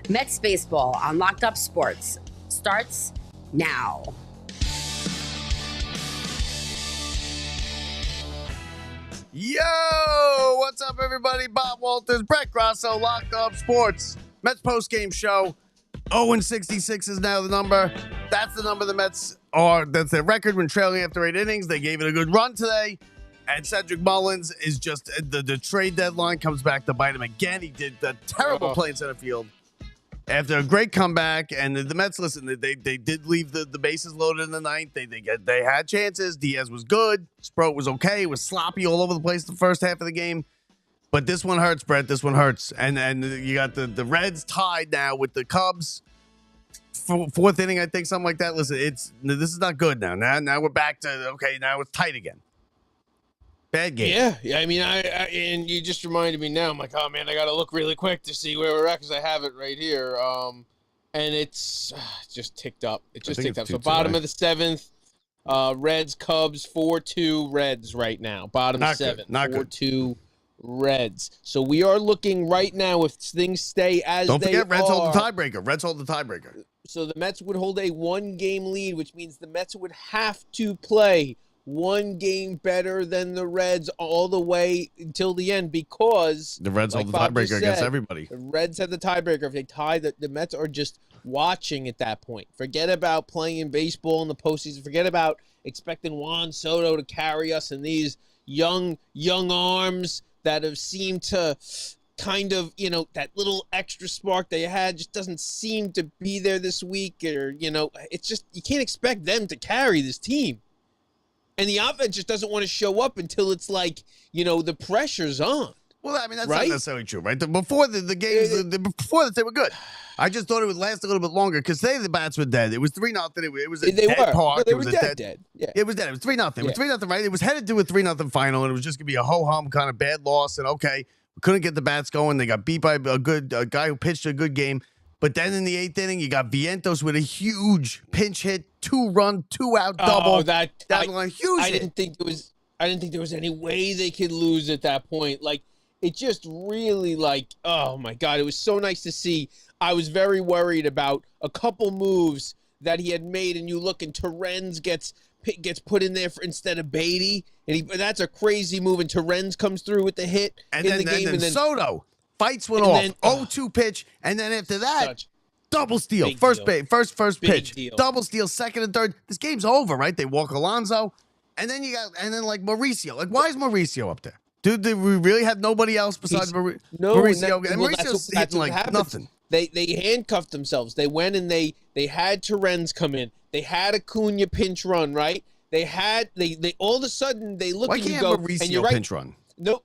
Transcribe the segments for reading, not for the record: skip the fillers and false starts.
Mets baseball on Locked Up Sports starts now. Yo, what's up, everybody? Bob Walters, Brett Grosso, Locked Up Sports. Mets postgame show. 0-66 is now the number. That's the number the Mets are. That's their record when trailing after 8 innings. They gave it a good run today. And Cedric Mullins is just, the trade deadline comes back to bite him again. He did the terrible play in center field after a great comeback. And the Mets, listen, they did leave the bases loaded in the ninth. They had chances. Diaz was good. Sproat was okay. It was sloppy all over the place the first half of the game. But this one hurts, Brett. This one hurts. And you got the Reds tied now with the Cubs. Fourth inning, I think, something like that. Listen, this is not good now. Now we're back to, okay, now it's tight again. Bad game. Yeah. I mean, I and you just reminded me now. I'm like, oh, man, I got to look really quick to see where we're at because I have it right here. And it's just ticked up. It just ticked up. So bottom of the seventh, Reds, Cubs, 4-2 Reds right now. Bottom of seventh, 4-2 Reds. So we are looking right now if things stay as they are. Don't forget, Reds hold the tiebreaker. Reds hold the tiebreaker. So the Mets would hold a one-game lead, which means the Mets would have to play one game better than the Reds all the way until the end because the Reds hold the tiebreaker against everybody. The Reds have the tiebreaker. If they tie, the Mets are just watching at that point. Forget about playing baseball in the postseason. Forget about expecting Juan Soto to carry us in these young arms that have seemed to kind of, that little extra spark they had just doesn't seem to be there this week. Or, it's just, you can't expect them to carry this team. And the offense just doesn't want to show up until it's like, the pressure's on. Well, I mean, that's right? not necessarily true, right? Before the games, before that, they were good. I just thought it would last a little bit longer because today the bats were dead. It was 3-0. It was a dead park. No, they were dead. Yeah. It was dead. It was 3-0. It was 3-0, right? It was headed to a 3-0 final, and it was just going to be a ho-hum kind of bad loss. And, okay, we couldn't get the bats going. They got beat by a guy who pitched a good game. But then in the 8th inning, you got Vientos with a huge pinch hit, 2-run, 2-out double. Oh, huge. I didn't think there was any way they could lose at that point. Like, it just really, oh my God, it was so nice to see. I was very worried about a couple moves that he had made, and you look, and Torrens gets put in there instead of Beatty, and that's a crazy move. And Torrens comes through with the hit in the game, and then Soto. Fights went off. 0-2 pitch, and then after that, double steal. First pitch. Deal. Double steal, second and third. This game's over, right? They walk Alonso, and then Mauricio. Like, why is Mauricio up there? Dude, did we really have nobody else besides Mauricio? And Mauricio's hitting like nothing. They handcuffed themselves. They went and they had Torrens come in. They had Acuna pinch run, right? They all of a sudden they look and you go, Mauricio and you're right. Pinch run? No,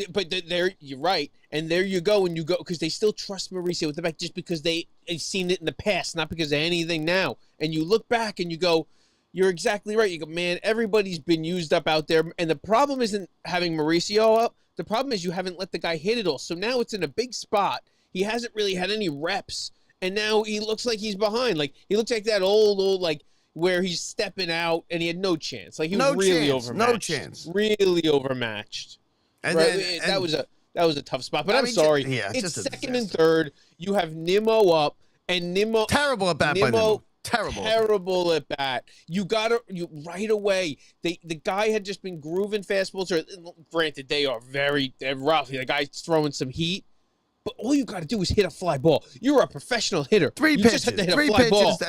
but there you're right, and there you go, and you go because they still trust Mauricio with the back just because they've seen it in the past, not because of anything now. And you look back and you go, you're exactly right. You go, man, everybody's been used up out there, and the problem isn't having Mauricio up. The problem is you haven't let the guy hit it all. So now it's in a big spot. He hasn't really had any reps, and now he looks like he's behind. Like he looks like that old like where he's stepping out, and he had no chance. Like he was really overmatched. No chance. Really overmatched. And right? That was a tough spot, but I'm sorry. It's second and third. You have Nimmo up, and Nimmo terrible at bat by Nimmo. Terrible at bat. You right away. The guy had just been grooving fastballs. Granted, they're rough. The guy's throwing some heat, but all you got to do is hit a fly ball. You're a professional hitter. Three pitches, and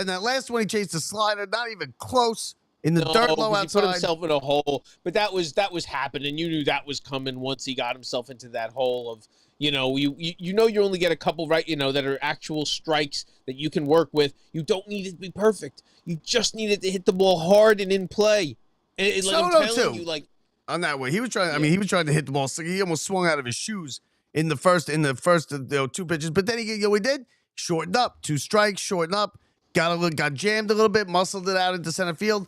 that last one he chased the slider, not even close. In the dirt low outside. He put himself in a hole, but that was happening. You knew that was coming once he got himself into that hole of, you only get a couple, right, that are actual strikes that you can work with. You don't need it to be perfect. You just need it to hit the ball hard and in play. And on that way, he was trying. I mean, he was trying to hit the ball. So he almost swung out of his shoes in the first 2 pitches. But then he did shortened up, 2 strikes, shortened up, got jammed a little bit, muscled it out into center field.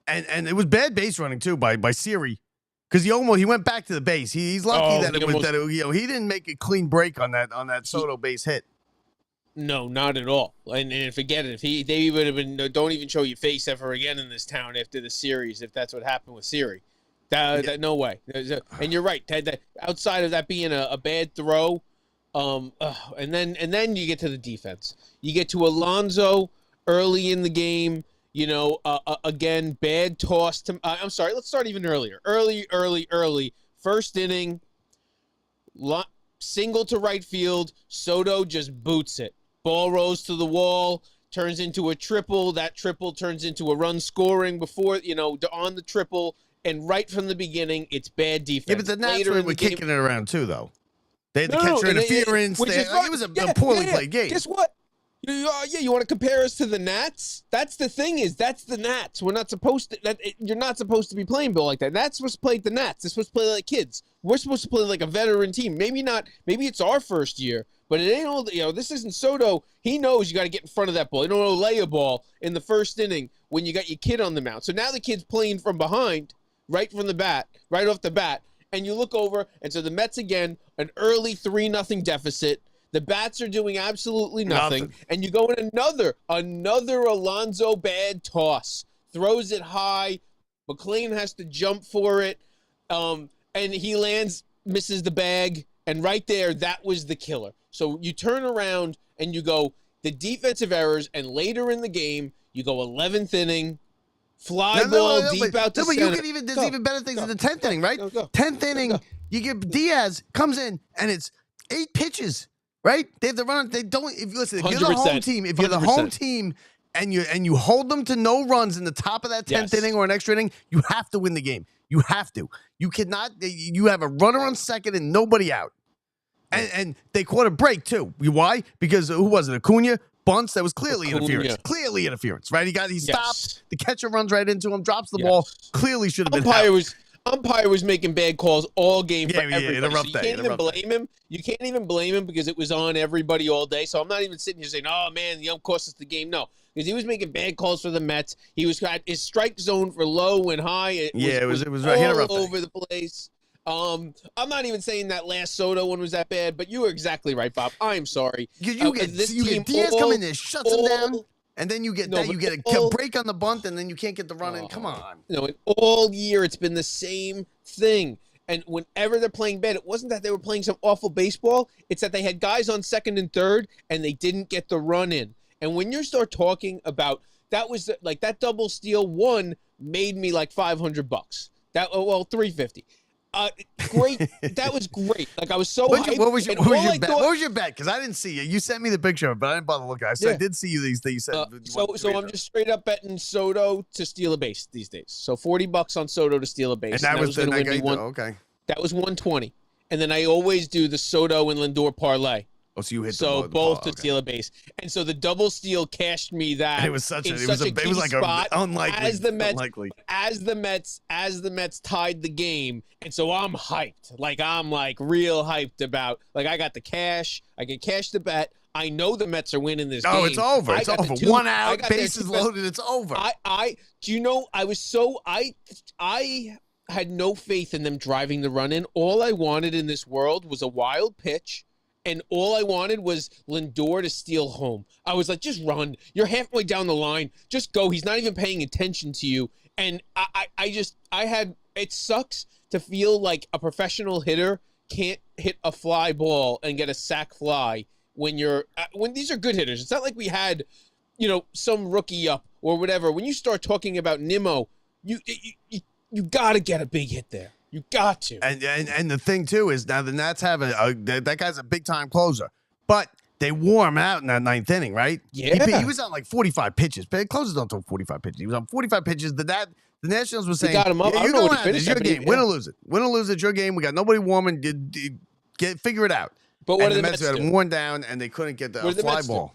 And it was bad base running too by Siri, because he went back to the base. He's lucky he didn't make a clean break on that Soto base hit. No, not at all. And forget it. If they would have been, don't even show your face ever again in this town after the series. If that's what happened with Siri, that no way. And you're right. That outside of that being a bad throw, and then you get to the defense. You get to Alonso early in the game. You know, again, bad toss to. I'm sorry. Let's start even earlier. Early. First inning. Single to right field. Soto just boots it. Ball rolls to the wall, turns into a triple. That triple turns into a run scoring before, on the triple. And right from the beginning, it's bad defense. Yeah, but the Nats were kicking it around too, though. They had the catcher interference. It was a poorly played game. Guess what? You want to compare us to the Nats? That's the thing that's the Nats. We're not supposed to. You're not supposed to be playing Bill like that. Nats supposed to play the Nats. They're supposed to play like kids. We're supposed to play like a veteran team. Maybe not. Maybe it's our first year, but it ain't all. This isn't Soto. He knows you got to get in front of that ball. You don't want to lay a ball in the first inning when you got your kid on the mound. So now the kid's playing from behind, right off the bat, and you look over, and so the Mets again, an early 3-0 deficit. The bats are doing absolutely nothing. And you go in another Alonso bad toss. Throws it high. McLean has to jump for it. And he misses the bag. And right there, that was the killer. So you turn around and you go, the defensive errors, and later in the game, you go 11th inning, ball deep out to center. There's even better things in the 10th inning, right? 10th inning, you get Diaz comes in, and it's 8 pitches. Right? They have to run. They don't. If you're the home team, and you hold them to no runs in the top of that 10th inning or an extra inning, you have to win the game. You have to. You cannot. You have a runner on second and nobody out, and they caught a break too. Why? Because who was it? Acuna bunts. That was clearly interference. Clearly interference. Right? He stops. The catcher runs right into him, drops the ball. Clearly should have been. Umpire was making bad calls all game for everybody. You can't even blame him. You can't even blame him because it was on everybody all day. So I'm not even sitting here saying, "Oh man, the ump cost us the game." No, because he was making bad calls for the Mets. He was got his strike zone for low and high. It was all over the place. I'm not even saying that last Soto one was that bad, but you were exactly right, Bob. I'm sorry. You get Diaz come in there, shuts him down. And then you get a break on the bunt, and then you can't get the run in. Come on. All year it's been the same thing. And whenever they're playing bad, it wasn't that they were playing some awful baseball. It's that they had guys on second and third, and they didn't get the run in. And when you start talking about that, was like that double steal one made me like $500. $350. Great. That was great. Like I was so hyped. What was your bet? Because I didn't see you. You sent me the picture, but I didn't bother looking. I did see you these things. You said so I'm just straight up betting Soto to steal a base these days. So $40 on Soto to steal a base. And that was going to win me one. Okay. That was 120. And then I always do the Soto and Lindor parlay. Oh, so you hit both to steal a base, and so the double steal cashed me that. And it was such a unlikely. As the Mets tied the game, and so I'm hyped. Like I'm like real hyped about. Like I got the cash. I can cash the bet. I know the Mets are winning this game. Oh, it's over. It's over. 1 out, bases loaded. It's over. I had no faith in them driving the run in. All I wanted in this world was a wild pitch. And all I wanted was Lindor to steal home. I was like, just run. You're halfway down the line. Just go. He's not even paying attention to you. And it sucks to feel like a professional hitter can't hit a fly ball and get a sac fly when these are good hitters. It's not like we had, some rookie up or whatever. When you start talking about Nimmo, you got to get a big hit there. You got to. And the thing, too, is now the Nats have that guy's a big-time closer. But they wore him out in that 9th inning, right? Yeah. He was on like 45 pitches. But closers don't throw 45 pitches. He was on 45 pitches. The Nationals were saying, got him up. Yeah, it's your game. Win or lose it. Win or lose it, it's your game. We got nobody warming. Figure it out. But what did the Mets do? had worn down, and they couldn't get the fly ball.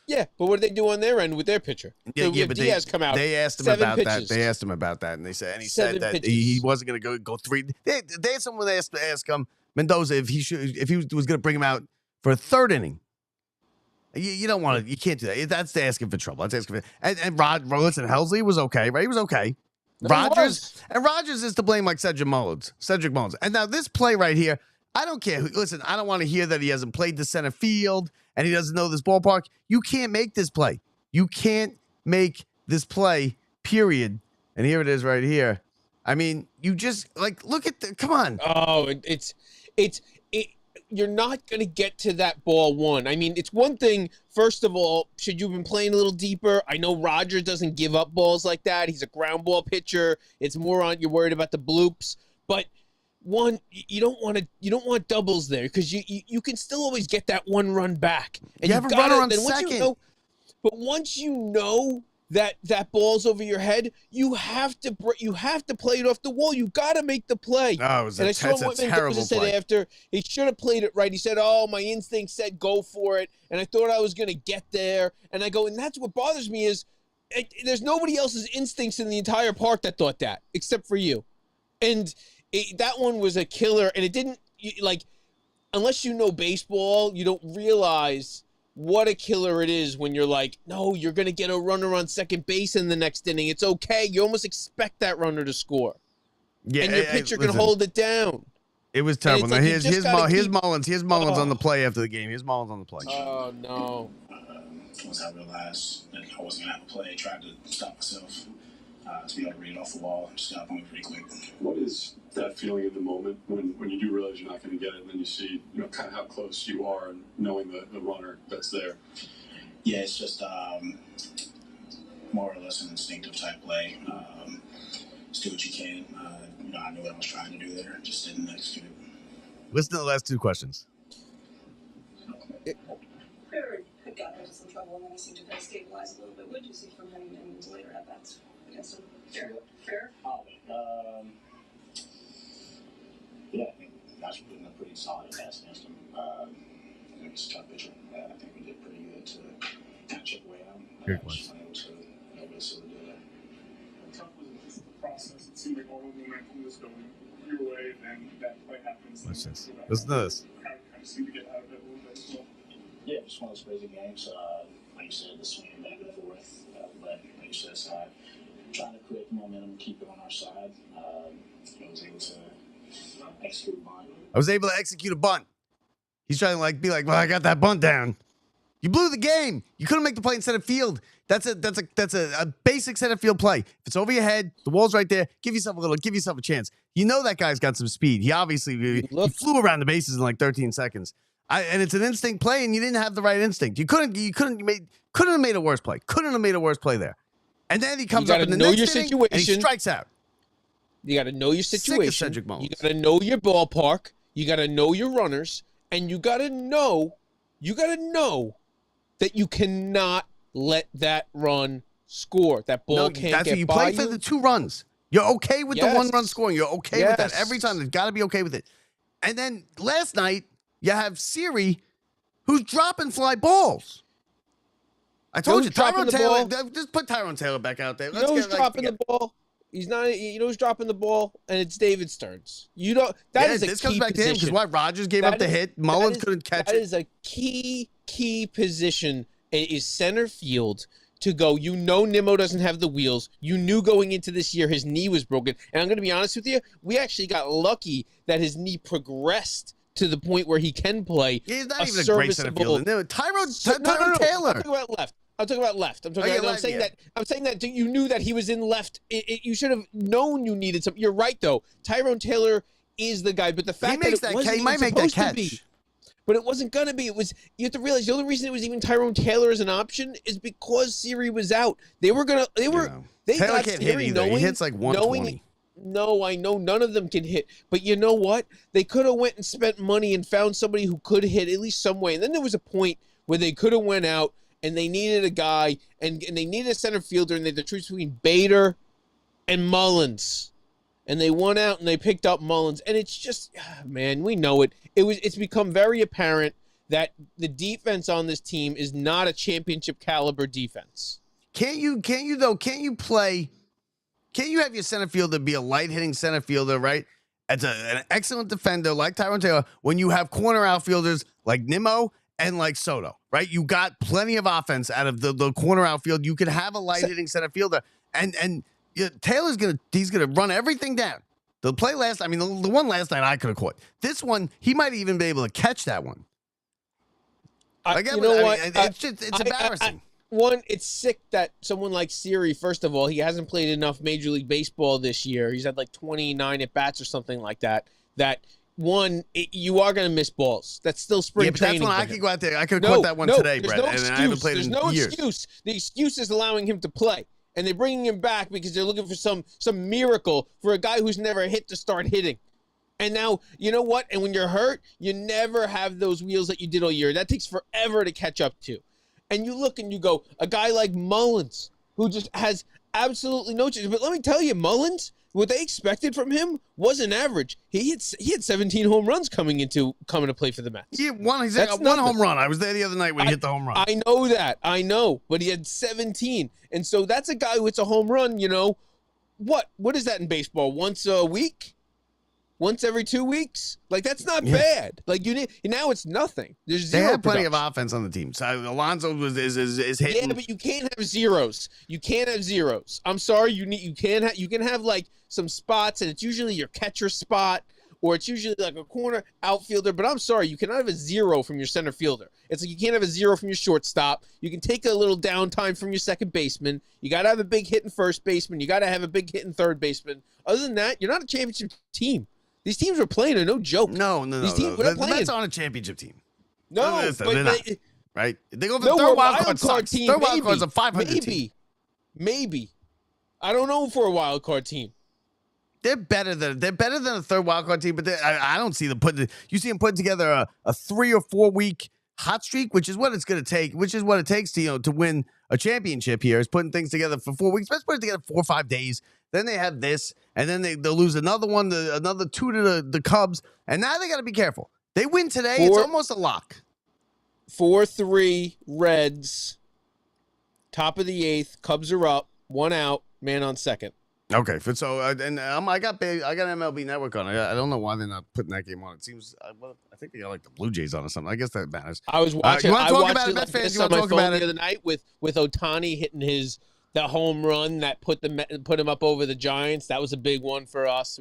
Yeah, but what did they do on their end with their pitcher? But Diaz come out. They asked him about that. They asked him about that, and he said that he wasn't going to go 3. They had someone ask him Mendoza if he was going to bring him out for a 3rd inning. You don't want to. You can't do that. That's asking for trouble. That's asking for. And listen, Helsley was okay, right? He was okay. Rogers is to blame like Cedric Mullins. And now this play right here, I don't care. Listen, I don't want to hear that he hasn't played the center field and he doesn't know this ballpark. You can't make this play. You can't make this play, period. And here it is right here. I mean, you just, like, look at the, come on. Oh, you're not going to get to that ball one. I mean, it's one thing, first of all, should you have been playing a little deeper? I know Rogers doesn't give up balls like that. He's a ground ball pitcher. It's more on, you're worried about the bloops. But one, you don't want doubles there because you can still always get that one run back. And you have a runner on second. But once you know that ball's over your head, you have to play it off the wall. You got to make the play. Oh, it was a terrible said play. After he should have played it right. He said, "Oh, my instinct said go for it, and I thought I was going to get there." And I go, and that's what bothers me is there's nobody else's instincts in the entire park that thought that except for you. And that one was a killer, and it didn't unless you know baseball, you don't realize what a killer it is when you're like, no, you're going to get a runner on second base in the next inning. It's okay. You almost expect that runner to score. Yeah, and your pitcher can hold it down. It was terrible. Now, here's Mullins. Here's Mullins on the play after the game. Here's Mullins on the play. Oh, no. Once I realized that I wasn't going to have a play, I tried to stop myself to be able to read it off the wall. Just got up on me pretty quick. What is that feeling in the moment when you do realize you're not going to get it, and then you see kind of how close you are and knowing the runner that's there? Yeah, it's just more or less an instinctive type play. Just do what you can. I knew what I was trying to do there. Just didn't execute it. Listen to the last two questions. Fair got into some trouble, and then he seemed to kind of stabilize a little bit. What did you see from him in his later at-bats against him? Fair? Yeah, I think guys were putting a pretty solid pass against him. He's a tough pitcher. I think we did pretty good to kind of chip away at him. Good question. Just able to sort of do that. How tough was it, just the process? It seemed like all the momentum was going your way, and then that play happens. Listen to this. Kind of seemed to get out of it a little bit as well. Yeah, just one of those crazy games. Like you said, the swinging back and forth. But like you said, trying to create the momentum and keep it on our side. I was able to execute a bunt. I was able to execute a bunt. He's trying to be like, well, I got that bunt down. You blew the game. You couldn't make the play in center field. That's a basic center field play. If it's over your head, the wall's right there. Give yourself a chance. You know that guy's got some speed. He obviously he flew around the bases in like 13 seconds. And it's an instinct play, and you didn't have the right instinct. You couldn't have made a worse play. Couldn't have made a worse play there. And then he comes up in the next inning and he strikes out. You got to know your situation. Sick of Cedric Mullins. You got to know your ballpark. You got to know your runners, and you got to know that you cannot let that run score. That ball can't that's get what you by play for the 2 runs. You're okay with the 1 run scoring. You're okay with that every time. There's got to be okay with it. And then last night you have Siri, who's dropping fly balls. I told you, Tyrone Taylor. Just put Tyrone Taylor back out there. Who's dropping the ball? He's not. You know who's dropping the ball, and it's David Stearns. You don't. That is a this key comes back position. to him because why Rogers gave up the hit, Mullins couldn't catch it. That is a key position. It is center field to go. You know, Nimmo doesn't have the wheels. You knew going into this year his knee was broken, and I'm going to be honest with you. We actually got lucky that his knee progressed to the point where he can play. He's not even a great center fielder. No, Tyrone Taylor. I'm talking about left. I'm saying that you knew that he was in left. You should have known you needed some. You're right, though. Tyrone Taylor is the guy, but the fact he might make that catch. But it wasn't gonna be. You have to realize the only reason it was even Tyrone Taylor as an option is because Siri was out. They got Taylor can't hit either. He hits like 120. No, I know none of them can hit. But you know what? They could have went and spent money and found somebody who could hit at least some way. And then there was a point where they could have went out and they needed a guy and they needed a center fielder, and they had the choice between Bader and Mullins. And they went out and they picked up Mullins. And it's just, man, we know it. It's become very apparent that the defense on this team is not a championship caliber defense. Can't you have your center fielder be a light hitting center fielder, right? As an excellent defender like Tyrone Taylor, when you have corner outfielders like Nimmo and like Soto, right? You got plenty of offense out of the corner outfield. You can have a light hitting center fielder, and Taylor's gonna run everything down. The play last, I mean, the one last night I could have caught. This one, he might even be able to catch that one. You know what? It's embarrassing. One, it's sick that someone like Siri, first of all, he hasn't played enough Major League Baseball this year. He's had like 29 at-bats or something like that. You are going to miss balls. That's still spring training. That's when I could go out there. I could have caught that one today, Brett. No and I haven't played there's in no years. excuse. The excuse is allowing him to play. And they're bringing him back because they're looking for some miracle for a guy who's never hit to start hitting. And now, you know what? And when you're hurt, you never have those wheels that you did all year. That takes forever to catch up to. And you look and you go, a guy like Mullins, who just has absolutely no chance. But let me tell you, Mullins, what they expected from him wasn't average. He had 17 home runs coming to play for the Mets. He's one home run. I was there the other night when he hit the home run. I know that. I know. But he had 17. And so that's a guy who hits a home run, What is that in baseball? Once a week? Once every 2 weeks? Like, that's not bad. Like, now it's nothing. There's zero. They have plenty of offense on the team. So Alonso is hitting. Yeah, but you can't have zeros. You can't have zeros. I'm sorry. You can have like some spots, and it's usually your catcher spot, or it's usually like a corner outfielder. But I'm sorry, you cannot have a zero from your center fielder. It's like you can't have a zero from your shortstop. You can take a little downtime from your second baseman. You got to have a big hit in first baseman. You got to have a big hit in third baseman. Other than that, you're not a championship team. These teams are playing are no joke. No. The Mets aren't a championship team. No, they're not. Right? They go for the no, third wild card team. Third wild card's a 500 team. Maybe. I don't know for a wild card team. They're better than a third wild card team, but I don't see them putting. You see them putting together a 3 or 4 week hot streak, which is what it's going to take. Which is what it takes to win a championship. Here is putting things together for 4 weeks. Let's put it together 4 or 5 days. Then they have this, and then they'll lose another one, another 2 to the Cubs, and now they got to be careful. They win today, it's almost a lock. 4-3 Reds. Top of the 8th. Cubs are up. 1 out. Man on second. Okay, so I got MLB Network on. I don't know why they're not putting that game on. It seems I think they got like the Blue Jays on or something. I guess that matters. I was watching. You want to talk watched about it it, like Mets fans? this You on want to my talk phone about the it? other night with Ohtani hitting the home run that put him up over the Giants. That was a big one for us.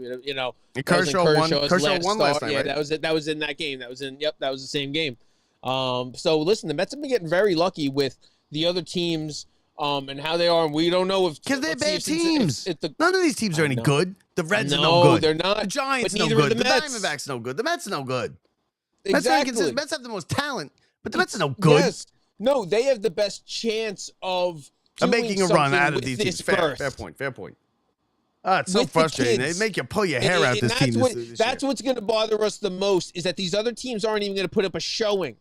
Kershaw won last night. Yeah, right? that was in that game. That was the same game. So listen, the Mets have been getting very lucky with the other teams. And how they are, and we don't know if because they're bad teams. None of these teams are any good. The Reds are no good. They're not. The Giants but no neither good. are the Diamondbacks no good. The Mets no good. Exactly. Mets have the most talent, but the Mets are no good. Yes. No, they have the best chance of making a run out of these teams. Fair point. It's so frustrating. They make you pull your hair out. This team. That's what's going to bother us the most is that these other teams aren't even going to put up a showing,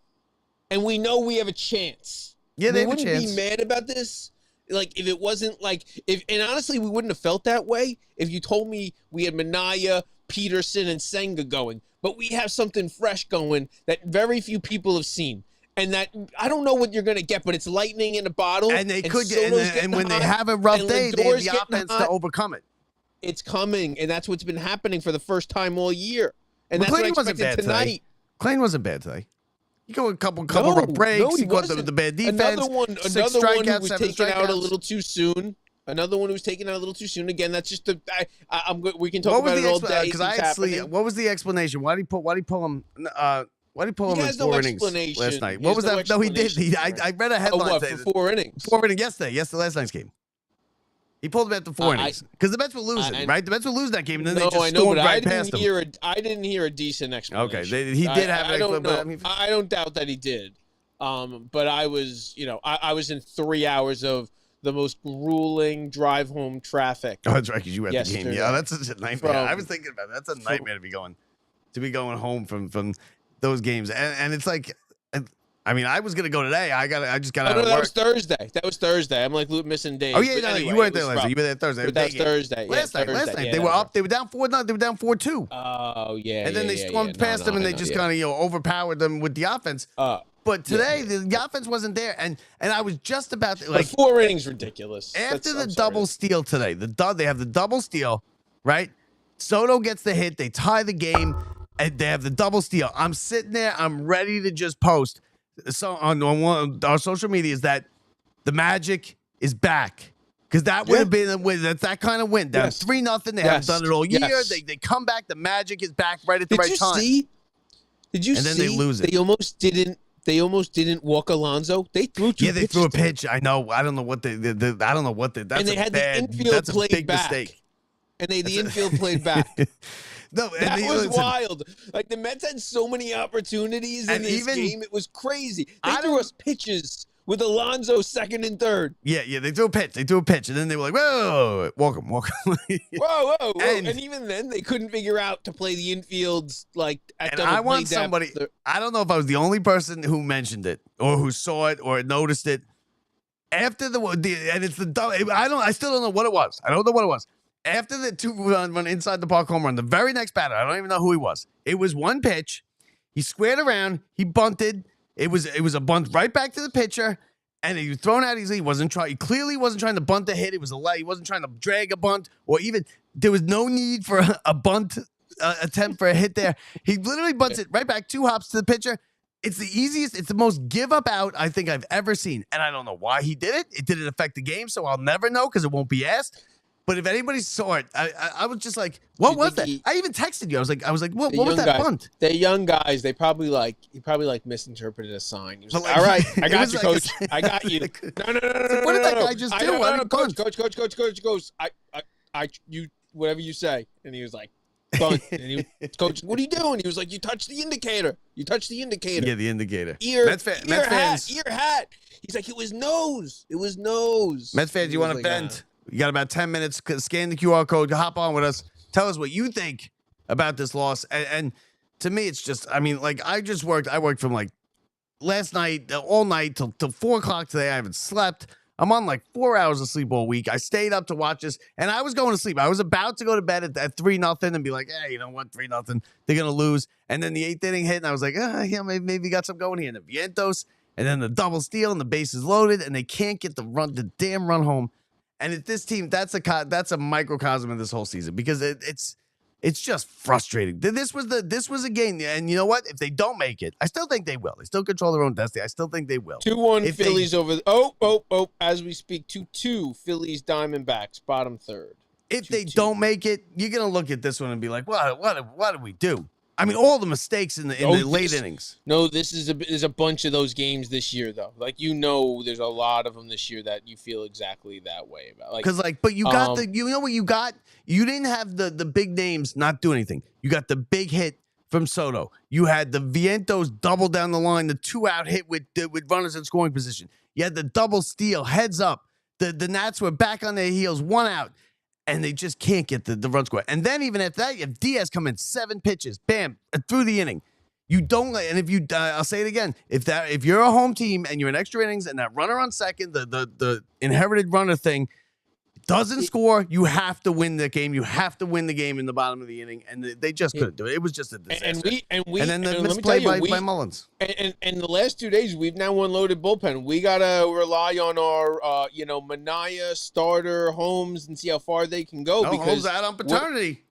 and we know we have a chance. Yeah, they have a chance. We wouldn't be mad about this. Like, if it wasn't like, and honestly, we wouldn't have felt that way if you told me we had Minaya, Peterson, and Senga going. But we have something fresh going that very few people have seen. And that, I don't know what you're going to get, but it's lightning in a bottle. And they could get, and when they have a rough day, they have the offense to overcome it. It's coming, and that's what's been happening for the first time all year. And that's what I expected tonight. Clayton wasn't bad today. You go a couple of breaks. He got the bad defense. Another one who was taken out a little too soon. Again, that's just we can talk about it all day. Because I had sleep. What was the explanation? Why did he pull him? Why did he pull him in 4 innings last night? What was that? No, he did. I read a headline. What, for 4 innings? 4 innings yesterday, last night's game. He pulled him after 4 innings because the Mets were losing, right? The Mets were losing that game, and then they just stormed right past him. I didn't hear a decent explanation. Okay, he did have an explanation. I don't doubt that he did. But I was, I was in 3 hours of the most grueling drive home traffic. Oh, that's right, because you had the game. Yeah, that's such a nightmare. I was thinking about that. That's a nightmare to be going home from those games, and it's like. I mean, I was gonna go today. I just got out of work. That was Thursday. I'm like anyway, days. Oh yeah, you weren't there last night. You were there Thursday. But that was Thursday. Last night. Yeah, they were up. They were down 4-0. They were down 4-2. Oh yeah. And then they stormed past them, and they just kind of overpowered them with the offense. But today the offense wasn't there, and I was just about to, like 4 innings ridiculous. After the double steal today, they have the double steal, right? Soto gets the hit. They tie the game, and they have the double steal. I'm sitting there. I'm ready to just post. So on one of our social media is that the magic is back. Because that would have been a win. That's that kind of win. Down 3-0. They haven't done it all year. Yes. They come back. The magic is back right at the right time. Did you see? And then they lose it. They almost didn't walk Alonso. They threw two. Yeah, they threw a pitch. I know. I don't know what they. I don't know what they. That's and they had the infield that's played a big back. mistake. And the infield played back. No, that was wild. Like the Mets had so many opportunities in this game. It was crazy. They threw us pitches with Alonso second and third. Yeah, they threw a pitch. And then they were like, whoa, walk him. whoa. And even then, they couldn't figure out to play the infields like at double play. I want somebody. I don't know if I was the only person who mentioned it or who saw it or noticed it after and it's the. I still don't know what it was. I don't know what it was. After the 2-run inside the park home run, the very next batter, I don't even know who he was. It was one pitch. He squared around. He bunted. It was a bunt right back to the pitcher, and he was thrown out easily. He clearly wasn't trying to bunt a hit. It was he wasn't trying to drag a bunt, or even there was no need for a bunt attempt for a hit there. He literally bunts it right back, 2 hops to the pitcher. It's the easiest. It's the most give up out I think I've ever seen, and I don't know why he did it. It didn't affect the game, so I'll never know because it won't be asked. But if anybody saw it, I was just like, what was that? I even texted you. I was like, what was that bunt? They're young guys. He probably misinterpreted a sign. He was like, all right, I got you, coach. I got you. No. What did that guy just do? Coach, you whatever you say. And he was like, bunt. And coach, what are you doing? He was like, you touched the indicator. Yeah, the indicator. Ear hat. He's like, it was nose. Mets fans, you want to vent? You got about 10 minutes. Scan the QR code. Hop on with us. Tell us what you think about this loss. And to me, it's just, I mean, like I worked from like last night, all night till 4 o'clock today. I haven't slept. I'm on like 4 hours of sleep all week. I stayed up to watch this and I was going to sleep. I was about to go to bed at 3-0 and be like, hey, you know what? 3-0. They're going to lose. And then the 8th inning hit and I was like, yeah, maybe got some going here. And the Vientos and then the double steal and the bases loaded and they can't get the damn run home. And if this team, that's a microcosm of this whole season because it's just frustrating. This was a game, and you know what? If they don't make it, I still think they will. They still control their own destiny. I still think they will. 2-1 Phillies over. As we speak, 2-2 Phillies Diamondbacks bottom third. If they don't make it, you're gonna look at this one and be like, what did we do? I mean, all the mistakes in the late innings. No, there's a bunch of those games this year, though. Like, there's a lot of them this year that you feel exactly that way about. Because, but you got you know what you got? You didn't have the big names not do anything. You got the big hit from Soto. You had the Vientos double down the line, the 2-out hit with runners in scoring position. You had the double steal, heads up. The Nats were back on their heels, 1 out. And they just can't get the run score. And then even after that, you have Diaz come in 7 pitches, bam, through the inning. You don't, and if you, I'll say it again, if you're a home team and you're in extra innings and that runner on second, the inherited runner thing doesn't score, you have to win the game. You have to win the game in the bottom of the inning, and they just couldn't do it. It was just a disaster. And then the misplay by Mullins. And the last 2 days, we've now unloaded bullpen. We gotta rely on our, Manaea, Starter, Holmes, and see how far they can go. Because Holmes out on paternity.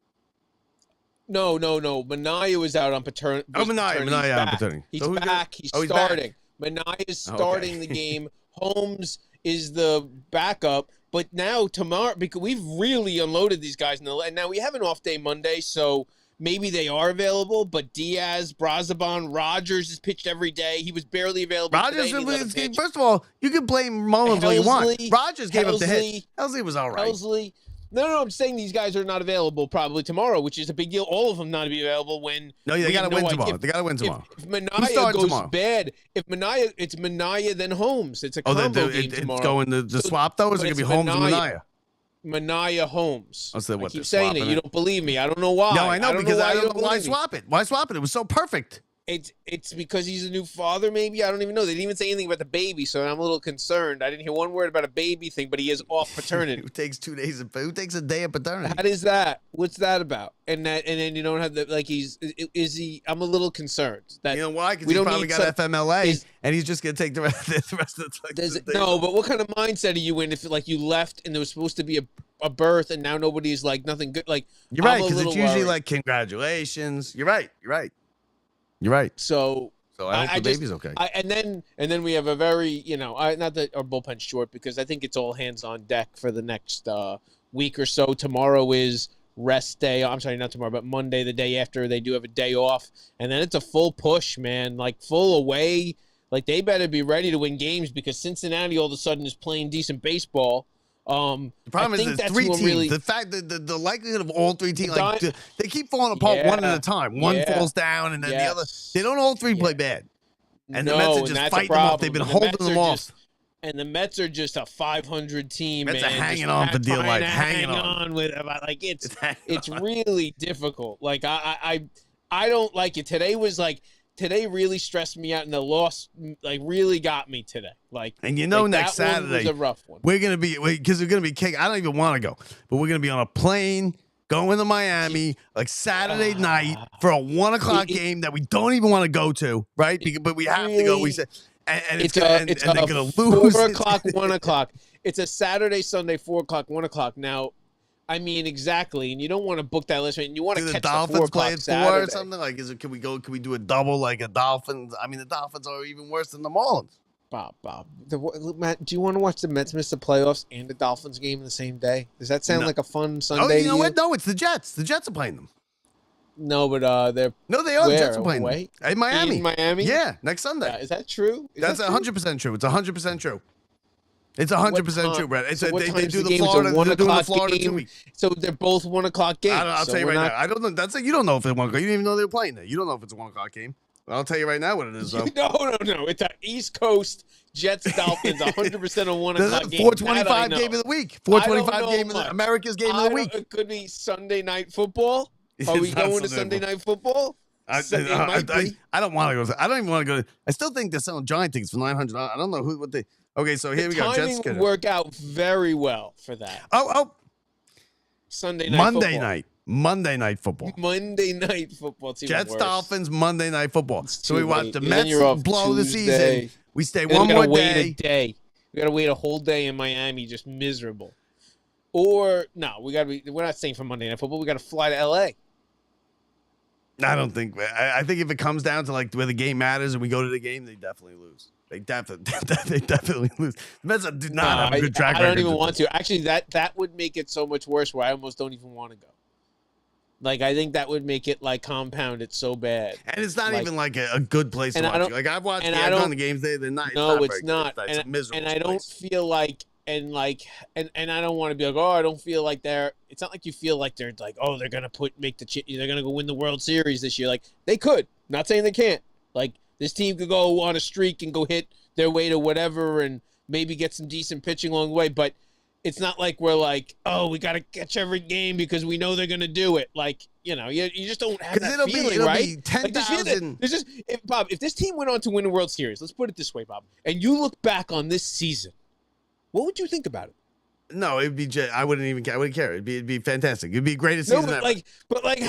No. Manaea was out on paternity. Manaea out on paternity. He's back. He's starting. Manaea's starting the game. Holmes is the backup. But now tomorrow, because we've really unloaded these guys, and now we have an off day Monday, so maybe they are available. But Diaz, Brazaban, Rogers is pitched every day. He was barely available. First of all, you can blame Mullins all you want. Rogers gave up the hit. Helsley was all right. No, I'm saying these guys are not available probably tomorrow, which is a big deal. All of them not to be available when. No, they got to win tomorrow. They got to win tomorrow. If Manaea goes bad, it's Manaea then Holmes. It's a combo game tomorrow. It's going to swap though. Or is it going to be Holmes and Manaea? Manaea Holmes. I keep saying it. You don't believe me. I don't know why. No, I know because I don't know why swap it. Why swap it? It was so perfect. It's because he's a new father, maybe. I don't even know. They didn't even say anything about the baby, so I'm a little concerned. I didn't hear one word about a baby thing, but he is off paternity. Who takes 2 days? Who takes a day of paternity? How is that? What's that about? And then you don't have the is he? I'm a little concerned. That you know why? Because he's probably got FMLA, and he's just gonna take the rest of the time. No, but what kind of mindset are you in if you left and there was supposed to be a birth and now nobody's nothing good? You're right, because it's usually congratulations. You're right. You're right. So though. I hope the baby's okay. And then we have a very, not that our bullpen's short, because I think it's all hands on deck for the next week or so. Tomorrow is rest day. I'm sorry, not tomorrow, but Monday, the day after. They do have a day off, and then it's a full push, man. Like full away. Like they better be ready to win games because Cincinnati all of a sudden is playing decent baseball. The problem is there's 3 teams. Really, the fact that the likelihood of all 3 teams, like they keep falling apart one at a time. One falls down, and then the other. They don't all 3 play bad. And the Mets are just fighting them off. They've been holding them off. And the Mets are just a 500 team. Mets man, are hanging on for dear life. Hanging on with it. Like it's really difficult. Like I don't like it. Today really stressed me out, and the loss like really got me today. Like, and next Saturday was a rough one. We're gonna be because we're gonna be kicked. I don't even want to go, but we're gonna be on a plane going to Miami like Saturday night for a 1 o'clock game that we don't even want to go to, right? But we have to go. We said, and they're gonna lose. 4 o'clock, 1 o'clock. It's a Saturday, Sunday, 4 o'clock, 1 o'clock. Now, I mean, exactly, and you don't want to book that list, and you want to catch the Dolphins play at 4 or something. Like, can we do a double like a Dolphins? I mean, the Dolphins are even worse than the Marlins. Bob, Matt, do you want to watch the Mets miss the playoffs and the Dolphins game in the same day? Does that sound like a fun Sunday? Oh, you know what? No, it's the Jets. The Jets are playing them. No, but they are. The Jets are playing them. In Miami. In Miami? Yeah, next Sunday. Is that true? That's 100% true. It's 100% true. It's 100% true, Brett. They do the Florida 2 weeks. So they're both 1 o'clock games. I'll tell you right now. I don't know. You don't know if it's 1 o'clock. You didn't even know they were playing there. You don't know if it's a 1 o'clock game. I'll tell you right now what it is, though. No. It's an East Coast Jets Dolphins, 100% a 1 o'clock game. 425 game of the week. 425 game of America's game of the week. It could be Sunday night football. Are we going to Sunday night football? I don't want to go. I don't even want to go. I still think they're selling Giant tickets for $900. I don't know what they. Okay, so here we go. Timing would work out very well for that. Sunday night. Monday night football. Jets Dolphins Monday night football. So we watch the Mets blow the season. We stay one more day. We gotta wait a whole day in Miami, just miserable. Or no, we're not staying for Monday night football. We gotta fly to LA. I don't think. I think if it comes down to like where the game matters and we go to the game, they definitely lose. They definitely lose. The Mets do not have a good track record. I don't even want to. Actually, that would make it so much worse where I almost don't even want to go. Like, I think that would make it, like, compound it so bad. And it's not even, like, a good place to watch. Like, I've watched the games. They're nice. No, it's not. It's miserable. And I don't feel like, and I don't want to be like, I don't feel like it's not like you feel like they're like, they're going to they're going to go win the World Series this year. Like, they could. Not saying they can't. Like, this team could go on a streak and go hit their way to whatever and maybe get some decent pitching along the way. But it's not like we're like, we got to catch every game because we know they're going to do it. Like, you just don't have that feeling, right? Be 10,000. Bob, if this team went on to win a World Series, let's put it this way, Bob, and you look back on this season, what would you think about it? No, it'd be. I wouldn't care. It'd be fantastic. It'd be greatest season ever. It'd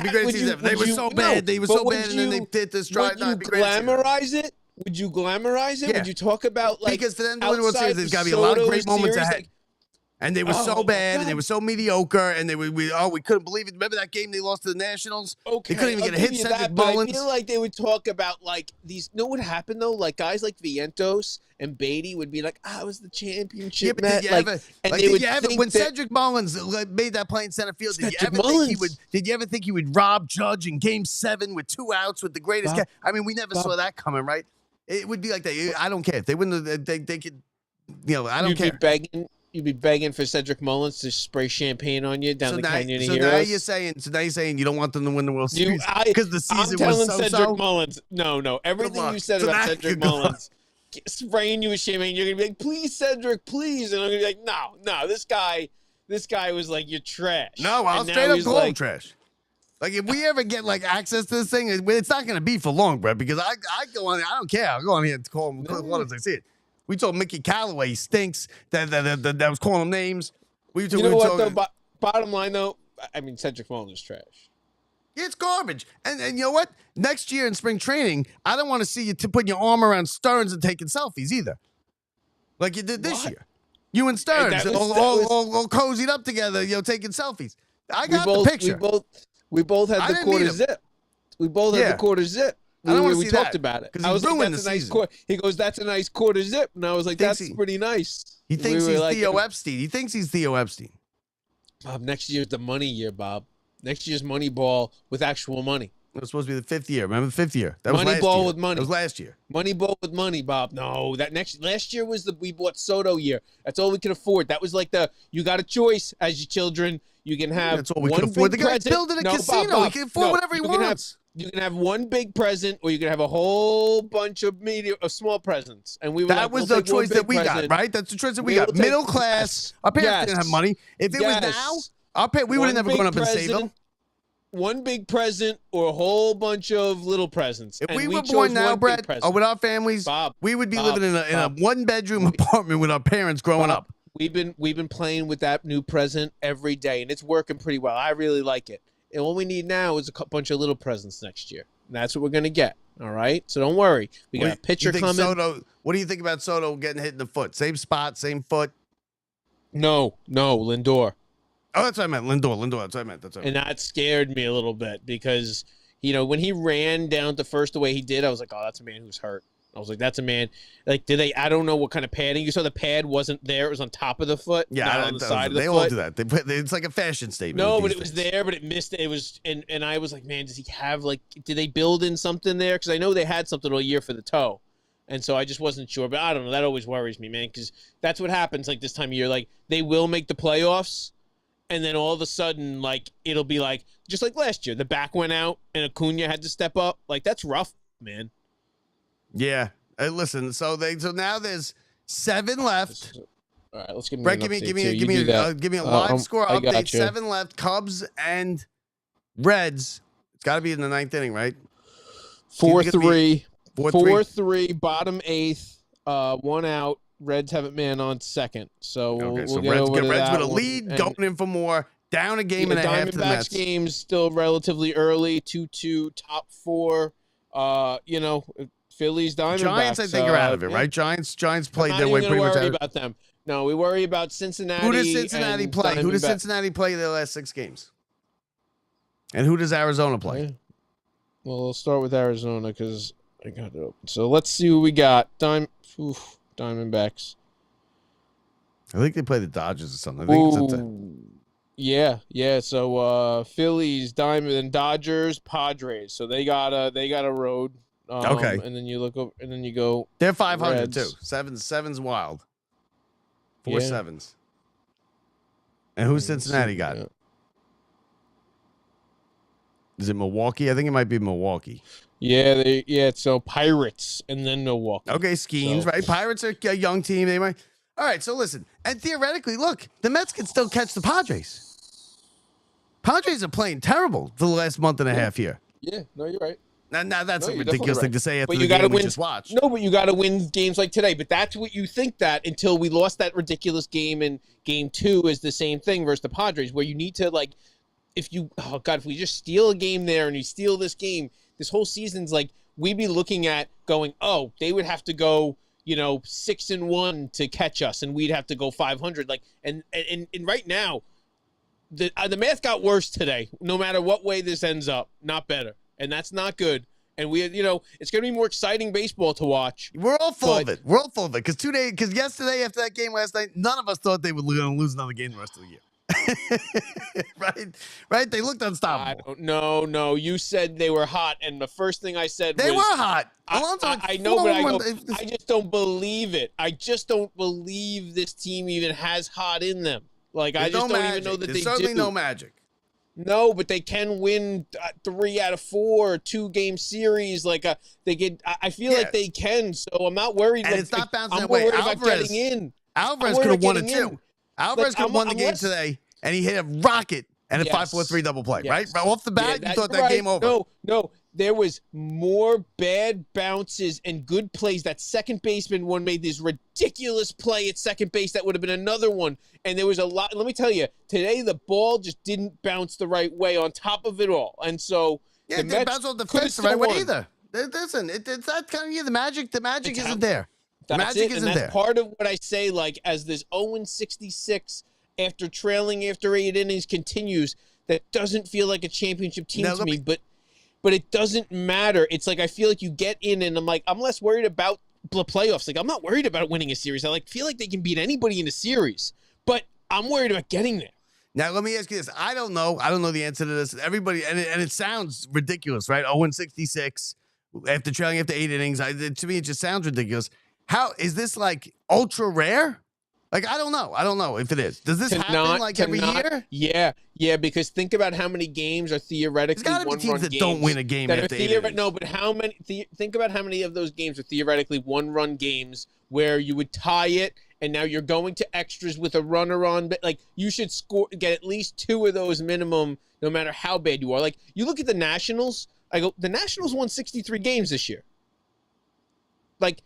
be greatest season ever. They were so bad. They were so bad, and then they did this stride. Would you glamorize it? Would you glamorize it? Yeah. Would you talk about because for them to win the World Series, there's got to be a lot of great moments ahead. And they were so bad, and they were so mediocre, and we couldn't believe it. Remember that game they lost to the Nationals? Okay, they couldn't even get a hit. Cedric Mullins. I feel like they would talk about like these. You know what happened though? Like guys like Vientos and Beatty would be like, it was the championship. Yeah, but did you ever when Cedric Mullins made that play in center field? Did you ever think he would rob Judge in Game 7 with 2 outs with the greatest? I mean, we never saw that coming, right? It would be like that. I don't care if they win. They could. I don't care. You'd be begging for Cedric Mullins to spray champagne on you down the Canyon of Heroes. So now you're saying you don't want them to win the World Series because the season was so-so? Cedric Mullins. No. Everything you said about Cedric Mullins, spraying you with champagne, you're gonna be like, please, Cedric, please, and I'm gonna be like, no, this guy was like, you're trash. No, I'll straight up call him trash. Like if we ever get like access to this thing, it's not gonna be for long, Brett. Because I go on, I don't care. I'll go on here and call him as I see it. We told Mickey Callaway he stinks. That was calling him names. You know what, though? Bottom line, though, I mean, Cedric Mullins is trash. Yeah, it's garbage. And you know what? Next year in spring training, I don't want to see you putting your arm around Stearns and taking selfies either. Like you did this year. You and Stearns all cozied up together, taking selfies. I got the picture. We both had the quarter zip. We both had the quarter zip. I don't want to We see talked that about it. because I he's was like, ruined that's the a nice season. quarter. He goes, that's a nice quarter zip. And I was like, Thinks that's he- pretty nice. He thinks We were he's like, Theo Epstein. He thinks he's Theo Epstein. Bob, next year's the money year, Bob. Next year's money ball with actual money. It was supposed to be the 5th year. Remember the 5th year? That was Money last ball year. with money. That was last year. Money ball with money, Bob. No, that last year was we bought Soto year. That's all we could afford. That was like you got a choice as your children. You can have That's all we one could afford. The big guy's present. building a No, casino. Bob, He can afford whatever he wants. You can have one big present, or you can have a whole bunch of small presents. And we were That was the choice that we got, right? That's the choice that we got. will take- Middle class. Our parents didn't have money. If it was now, we would have never gone up and saved them. One big present or a whole bunch of little presents. If And we were chose born now, one big Brett, present. or with our families, Bob, we would be Bob, living in a Bob. one-bedroom apartment with our parents growing Bob, up. We've been playing with that new present every day, and it's working pretty well. I really like it. And what we need now is a bunch of little presents next year. And that's what we're gonna get. All right, so don't worry. We got a pitcher coming. What do you think about Soto getting hit in the foot? Same spot, same foot. No, Lindor. Oh, that's what I meant. Lindor. That's what I meant. And that scared me a little bit because, when he ran down to first the way he did, I was like, oh, that's a man who's hurt. I was like, that's a man. Like, I don't know what kind of padding. You saw the pad wasn't there. It was on top of the foot. Yeah, not on the side of the they foot. all do that. It's like a fashion statement. No, but it was there, but it missed it. It was, and I was like, man, does he have, did they build in something there? Because I know they had something all year for the toe. And so I just wasn't sure. But I don't know. That always worries me, man, because that's what happens, this time of year. They will make the playoffs. And then all of a sudden, it'll be just like last year, the back went out and Acuna had to step up. That's rough, man. Yeah. Listen, so now there's 7 left. All right, let's give me Brett, an give me a update, live score I update. gotcha. 7 left. Cubs and Reds. It's got to be in the 9th inning, right? 4-3. 4-3. 4-3, bottom 8th, 1 out. Reds have it man on second. So Okay, we'll so get Reds over to with that a one. lead, And going in for more. Down a game and a half to the Mets. Diamondbacks game's still relatively early. 2-2, top 4. Phillies, Diamondbacks. Giants, I think, are out of it, right? Giants played their way pretty much out. Worry about them. No, we worry about Cincinnati. Who does Cincinnati play? Who does Diamondbacks. Cincinnati play their last 6 games? And who does Arizona play? Yeah. Well, we'll start with Arizona because I got it open. So let's see who we got. Diamondbacks. I think they play the Dodgers or something. I think it's Yeah. So Phillies, Diamond, and Dodgers, Padres. So they got a road. Okay. And then you look over, and then you go. they're 500 Reds. too. Seven's wild. 4 Yeah. 7s. And who's Cincinnati got? Yeah. Is it Milwaukee? I think it might be Milwaukee. Yeah. So Pirates and then Milwaukee. Okay, Skeens, So- right? Pirates are a young team. They might. All right, so listen, and theoretically, look, the Mets can still catch the Padres. Padres are playing terrible for the last month and a half here. Yeah. No, you're right. Now that's No, a you're ridiculous definitely thing right. to say after But the you got to game we win. just watched. No, but you got to win games like today. But that's what you think that until we lost that ridiculous game in game 2 is the same thing versus the Padres, where you need to if we just steal a game there and you steal this game, this whole season's we'd be looking at going, oh, they would have to go 6-1 to catch us, and we'd have to go 500. And right now, the math got worse today. No matter what way this ends up, not better, and that's not good. And we, it's going to be more exciting baseball to watch. We're all full of it. We're all full of it because yesterday after that game last night, none of us thought they were going to lose another game the rest of the year. right? They looked unstoppable. No. You said they were hot, and the first thing I said They was, were hot. I know, but I just don't believe it. I just don't believe this team even has hot in them. I just don't even know that There's they certainly do. no magic. No, but they can win 3 out of 4, 2-game series. They get. I feel like they can. So I'm not worried. And it's not bouncing I'm that way. worried about getting in. Alvarez could have won it too. Alvarez could have won the I'm game less- today, and he hit a rocket and a 5-4-3 double play. Right off the bat, you thought that right. game over. No. There was more bad bounces and good plays. That second baseman one made this ridiculous play at second base. That would have been another one. And there was a lot. Let me tell you, today the ball just didn't bounce the right way on top of it all. And so Yeah, the it Mets didn't bounce off the could have fence the right still way won. either. Listen, it's that kind of year. The magic isn't there. The That's magic it, isn't and there. that's part of what I say, as this 0-66 after trailing after 8 innings continues, that doesn't feel like a championship team Now, to let me. me- But but it doesn't matter. It's like I feel like you get in, and I'm like, I'm less worried about the playoffs. Like I'm not worried about winning a series. I feel like they can beat anybody in a series, but I'm worried about getting there. Now, let me ask you this. I don't know the answer to this. Everybody, and it sounds ridiculous, right? 0-66 after trailing after 8 innings. To me, it just sounds ridiculous. How is this like ultra rare? Like, I don't know if it is. Does this happen like every year? Yeah, because think about how many games are theoretically There's got to be teams that don't win a game after 8 innings. No, but how many? Think about how many of those games are theoretically one-run games where you would tie it, and now you're going to extras with a runner on. But like, you should get at least 2 of those minimum, no matter how bad you are. Like, you look at the Nationals. The Nationals won 63 games this year. Like,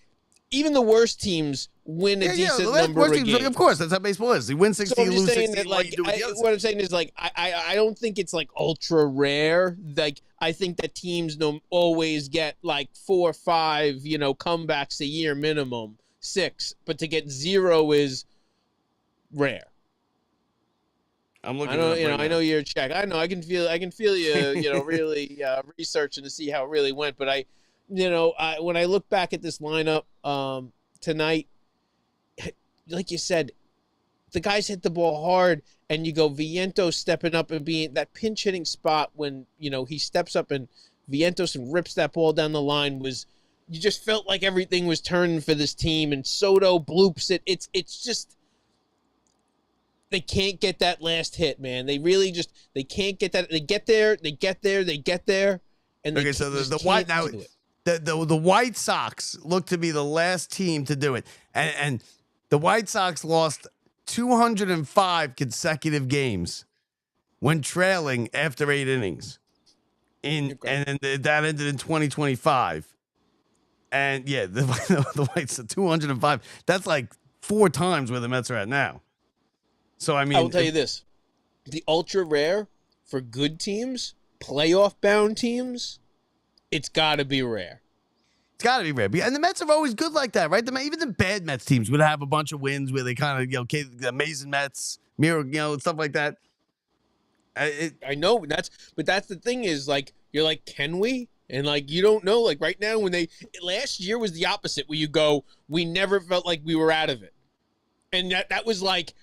even the worst teams win a decent number of games. Of course, that's how baseball is. You win 60, so you lose 60. What I'm saying is, like, I don't think it's like ultra rare. Like, I think that teams don't always get like 4 or 5, comebacks a year minimum, 6. But to get 0 is rare. I'm looking. I know you're check. I know. I can feel you. Really researching to see how it really went. But when I look back at this lineup tonight, like you said, the guys hit the ball hard, and you go Vientos stepping up and being that pinch hitting spot when he steps up and Vientos and rips that ball down the line you just felt like everything was turning for this team, and Soto bloops it. It's just they can't get that last hit, man. They really they can't get that. They get there, and okay. So the White Sox look to be the last team to do it, and the White Sox lost 205 consecutive games when trailing after 8 innings, and that ended in 2025. And yeah, the Whites are 205. That's like 4 times where the Mets are at now. So I mean, I will tell you this: the ultra rare for good teams, playoff bound teams, it's got to be rare. It's got to be rare. And the Mets are always good like that, right? Even the bad Mets teams would have a bunch of wins where they kind of, the amazing Mets, stuff like that. I know that's the thing is, like, you're like, can we? And like, you don't know, like right now last year was the opposite, where you go, we never felt like we were out of it. And that was like,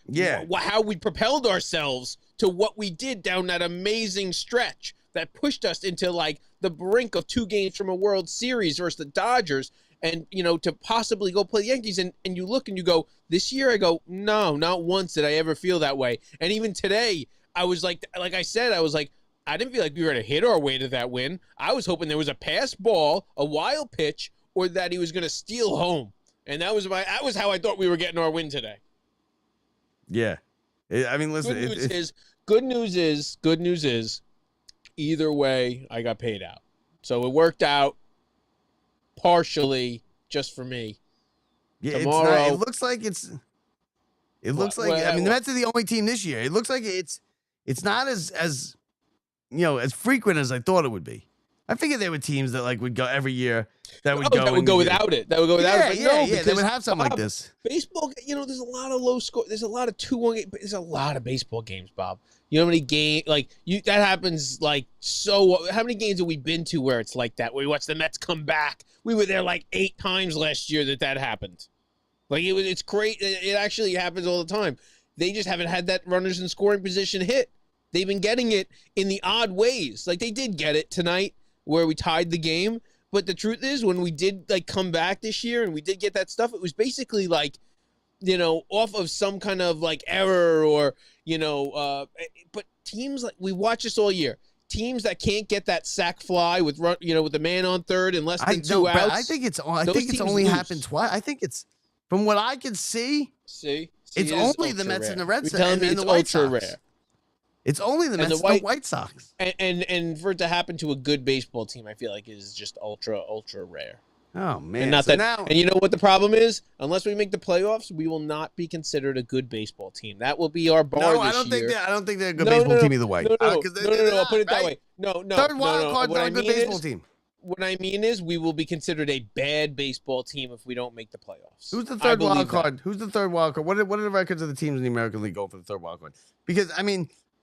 how we propelled ourselves to what we did down that amazing stretch that pushed us into like the brink of 2 games from a World Series versus the Dodgers, and to possibly go play the Yankees. And you look and you go, this year I go, no, not once did I ever feel that way. And even today, I was like I said, I was like, I didn't feel like we were going to hit our way to that win. I was hoping there was a pass ball, a wild pitch, or that he was going to steal home. And that was how I thought we were getting our win today. Yeah. I mean, listen. Good news is, either way, I got paid out. So it worked out partially just for me. Yeah, tomorrow. It looks like the Mets are the only team this year. It looks like it's not as frequent as I thought it would be. I figured there were teams that would go every year that would go without it. That would go without it. Yeah, they would have something like this. Baseball, there's a lot of low score. There's a lot of 2-1. There's a lot of baseball games, Bob. You know how many games that happens so? How many games have we been to where it's like that? Where we watch the Mets come back? We were there 8 times last year that happened. It's great. It actually happens all the time. They just haven't had that runners in scoring position hit. They've been getting it in the odd ways. Like they did get it tonight where we tied the game. But the truth is, when we did come back this year and we did get that stuff, it was basically off of some kind of error or, but teams we watch this all year. Teams that can't get that sac fly with the man on third in less than 2 outs. I think it's only happened twice. I think it's, from what I can see, it's only the Mets and the Red Sox and the White Sox. Rare. It's only the Mets and the White Sox. And for it to happen to a good baseball team, I feel like is just ultra rare. Oh man! And and you know what the problem is? Unless we make the playoffs, we will not be considered a good baseball team. That will be our bar this year. I don't think they're a good baseball team either way. No. I'll put it that way. No. Third wild card's not a good baseball team. What I mean is, we will be considered a bad baseball team if we don't make the playoffs. Who's the third wild card? Who's the third wild card? What are the records of the teams in the American League go for the third wild card? Because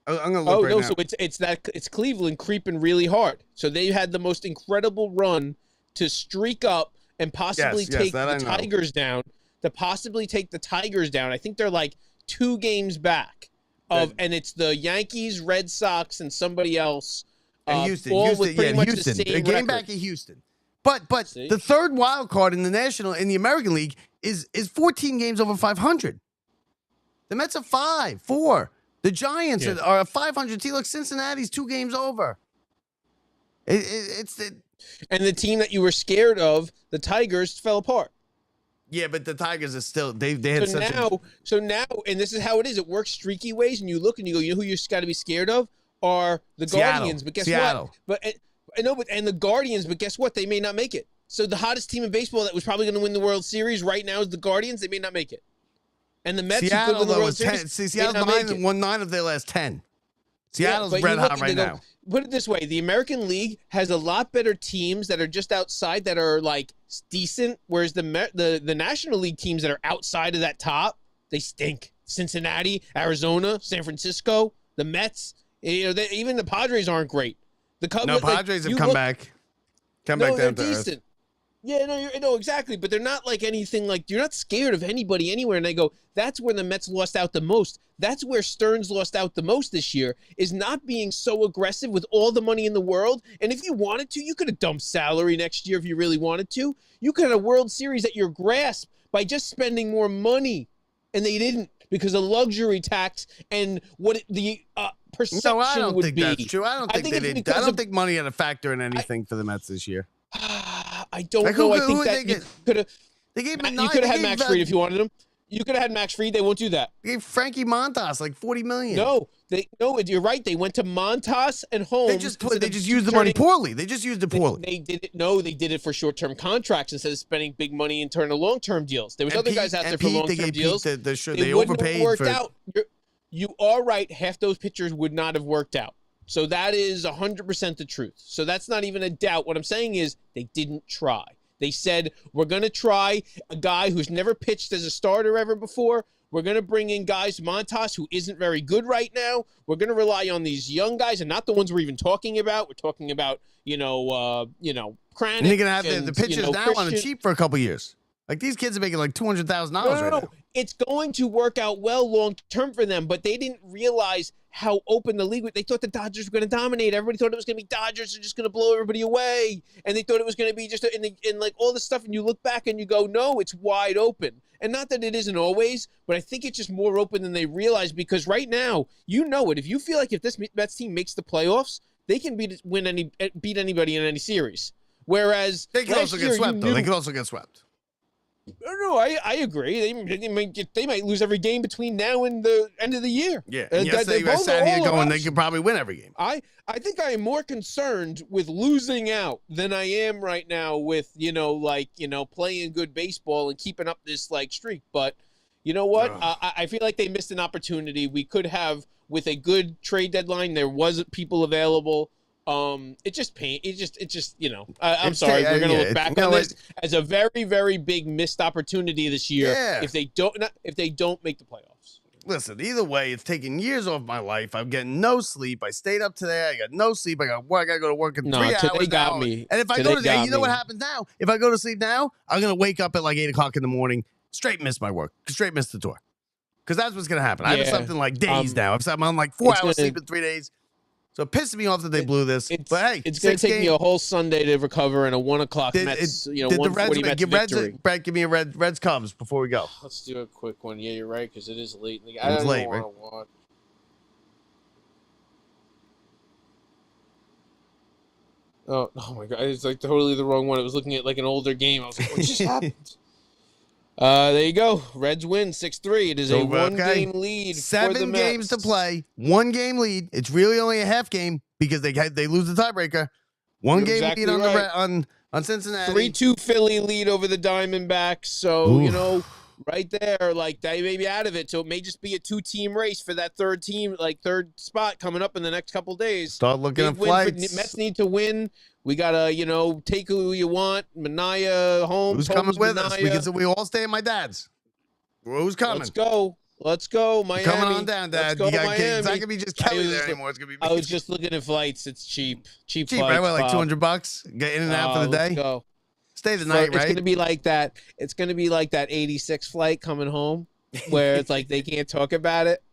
I'm gonna look right no, now. so it's Cleveland creeping really hard. So they had the most incredible run to streak up and possibly Yes, take that the I know. Tigers down. To possibly take the Tigers down. I think they're like 2 games back and it's the Yankees, Red Sox, and somebody else. And Houston, all with pretty much Houston. the They're same getting record. back at Houston. But See? the third wild card in the American League is 14 games over 500. The Mets are 5-4. The Giants are a 500 team. Look, Cincinnati's 2 games over. It's the And the team that you were scared of, the Tigers, fell apart. yeah, but the Tigers are still they had So now, and this is how it is. It works streaky ways, and you look and you go, you know who you got to be scared of are the Guardians. But guess Seattle. what? And the Guardians. But guess what? They may not make it. So the hottest team in baseball that was probably going to win the World Series right now is the Guardians. They may not make it. And the Mets, Seattle who could win the World was Series, 10. See, may Seattle's not make it. won 9 of their last 10. Yeah, Seattle's but red you look hot and right you go, now. Put it this way: the American League has a lot better teams that are just outside that are like decent, whereas the National League teams that are outside of that top, they stink. Cincinnati, Arizona, San Francisco, the Mets. You know, even the Padres aren't great. The Cubs, No, Padres have come back. Come back they're down to earth. decent. Yeah, no, exactly. But they're not like anything like you're not scared of anybody anywhere. And I go, that's where the Mets lost out the most. That's where Stearns lost out the most this year, is not being so aggressive with all the money in the world. And if you wanted to, you could have dumped salary next year if you really wanted to. You could have a World Series at your grasp by just spending more money. And they didn't because of luxury tax and what the perception No, I don't would think be. that's true. I don't think they did. I don't think money had a factor in anything for the Mets this year. I don't Like, know. who- I who think would that they you get? could have. They gave You could have had Max Fried if you wanted him. You could have had Max Fried. They won't do that. They gave Frankie Montas like $40 million. No, you're right. They went to Montas and Holmes. They just used the money poorly. They just used it poorly. They did it. No, they did it for short-term contracts instead of spending big money and turning long-term deals. There was other guys out there for long-term deals. They They wouldn't overpaid have worked for. out. You are right. Half those pitchers would not have worked out. So that is 100% the truth. So that's not even a doubt. What I'm saying is they didn't try. They said, we're going to try a guy who's never pitched as a starter ever before. We're going to bring in guys, Montas, who isn't very good right now. We're going to rely on these young guys and not the ones we're even talking about. We're talking about, Cranach. And you're going to have the pitchers now on the Christian. cheap for a couple years. Like these kids are making like $200,000 right now. It's going to work out well long term for them, but they didn't realize how open the league was. They thought the Dodgers were going to dominate. Everybody thought it was going to be Dodgers are just going to blow everybody away, and they thought it was going to be just in like all this stuff. And you look back and you go, no, it's wide open. And not that it isn't always, but I think it's just more open than they realize because right now, you know it. If you feel like if this Mets team makes the playoffs, they can beat anybody in any series. Whereas They can also get swept, though. They can also get swept. No, I agree. They might lose every game between now and the end of the year. Yeah. And yesterday I sat here going, they could probably win every game. I think I am more concerned with losing out than I am right now with, playing good baseball and keeping up this streak. But you know what? I feel like they missed an opportunity. We could have, with a good trade deadline, there wasn't people available. I'm sorry. We're going to look back on this as a very, very big missed opportunity this year. Yeah. If they don't make the playoffs. Listen, either way, it's taking years off my life. I'm getting no sleep. I stayed up today. I got no sleep. I got work. I got to go to work in 3 hours. Today got now. me. And if I go to, you know what happens now? If I go to sleep now, I'm going to wake up at like 8 o'clock in the morning, straight miss my work, straight miss the tour. Because that's what's going to happen. I haven't slept in like days now. I'm on like 4 hours sleep in 3 days. So it pisses me off that they blew this. But hey, it's going to take me a whole Sunday to recover and a 1 o'clock Mets, 1:40 Mets victory. Brett, give me a Reds Cubs before we go. Let's do a quick one. Yeah, you're right, because it is late. It's late, right? Oh my God. It's like totally the wrong one. I was looking at like an older game. I was like, what just happened? There you go. Reds win 6-3. It is a one-game lead. 7 games to play. 1 game lead. It's really only a half game because they lose the tiebreaker. One game lead on Cincinnati. 3-2 Philly lead over the Diamondbacks. So right there, like they may be out of it. So it may just be a 2-team race for that third spot coming up in the next couple days. Start looking at flights. Mets need to win. We gotta, take who you want. Manaya, Holmes. Who's coming with us? We all stay at my dad's. Who's coming? Let's go. Let's go, Miami. Coming on down, Dad. Let's go, It's Miami. not gonna be just Kelly there anymore. It's gonna be me. I was just looking at flights. It's cheap. Cheap cheap, flights, right? What, like Bob. $200? Get in and out for the Let's day. go. Stay the night, right? It's gonna be like that. It's gonna be like that 86 flight coming home, where it's like they can't talk about it,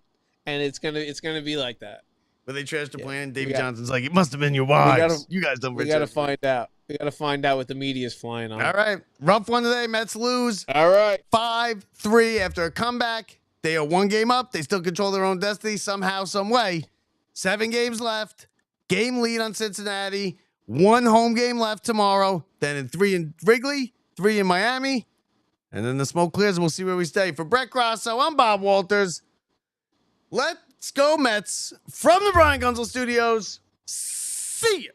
and it's gonna be like that. Where they trashed the Yeah. plan. Davey Johnson's like, it must have been your wives. You guys don't. We gotta find out. We gotta find out what the media's flying on. All right, rough one today. Mets lose. All right. 5-3 after a comeback. They are 1 game up. They still control their own destiny somehow, some way. 7 games left. Game lead on Cincinnati. 1 home game left tomorrow. Then in 3 in Wrigley, 3 in Miami. And then the smoke clears and we'll see where we stay. For Brett Grasso, I'm Bob Walters. Let's go Mets from the Brian Gunzel Studios. See ya.